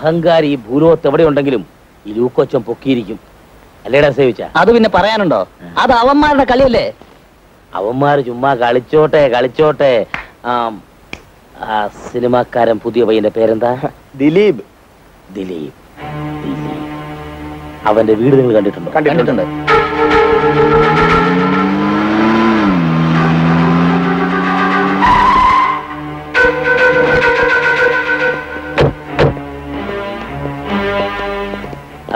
അഹങ്കാരി ഈ ഭൂലോകത്ത് എവിടെ ഉണ്ടെങ്കിലും ഈ ലൂക്കോച്ചൻ പൊക്കിയിരിക്കും. അല്ലേടാ സേവിച്ച? അത് പിന്നെ പറയാനുണ്ടോ? അത് അവന്മാരുടെ കളിയല്ലേ. അവന്മാര് ചുമ്മാ കളിച്ചോട്ടെ കളിച്ചോട്ടെ. ആ സിനിമാക്കാരൻ പുതിയ പയ്യന്റെ പേരെന്താ? ദിലീപ്. ദിലീപ്. അവന്റെ വീട് നിങ്ങൾ കണ്ടിട്ടുണ്ടോ? കണ്ടിട്ടുണ്ട്.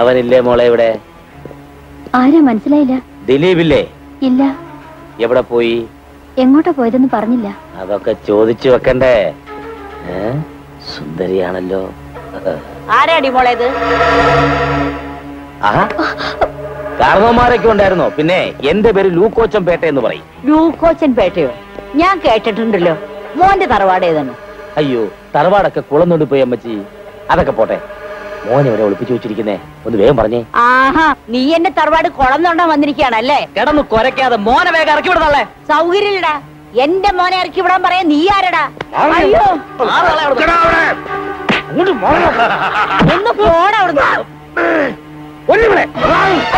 അവനില്ലേ മോളെ ഇവിടെ? ആരാ മനസ്സിലായില്ല. ദിലീപില്ലേ? ഇല്ല. എവിടെ പോയി? എങ്ങോട്ടാ പോയതെന്ന് പറഞ്ഞില്ല. അതൊക്കെ ചോദിച്ചു വെക്കണ്ടേ? സുന്ദരിയാണല്ലോ. ആരാടി മോളേത്? കാരണവന്മാരൊക്കെ ഉണ്ടായിരുന്നോ? പിന്നെ എന്റെ പേര് ലൂക്കോച്ചൻ പേട്ട എന്ന് പറയും. ലൂക്കോച്ചൻ പേട്ടയോ? ഞാൻ കേട്ടിട്ടുണ്ടല്ലോ. മോന്റെ തറവാട് ഏതാണ്? അയ്യോ, തറവാടൊക്കെ കുളന്നോണ്ട് പോയി അമ്മച്ചി. അതൊക്കെ പോട്ടെ, മോനെ ഇവിടെ ഒളിപ്പിച്ചു വെച്ചിരിക്കുന്നേ, ഒന്ന് വേഗം പറഞ്ഞേ. ആഹാ, നീ എന്റെ തറവാട് കുളന്നോണ്ടാ വന്നിരിക്കുകയാണല്ലേ? കിടന്നു കൊരക്കാതെ മോനെ വേഗം ഇറക്കി വിടുന്നല്ലേ. സൗകര്യമില്ലടാ. എന്റെ മോനെ ഇറക്കി വിടാൻ പറയാ. നീ ആരടാ? അയ്യോ, ഒന്ന് പോണ അവിടുന്ന്.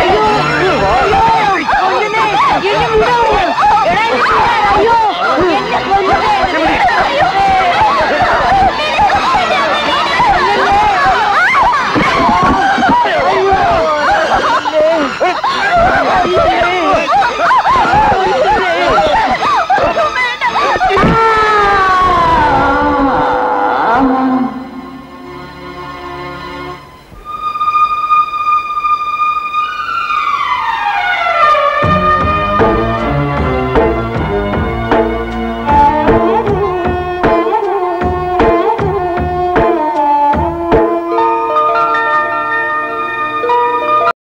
അയ്യോ, അയ്യോ, എന്നെ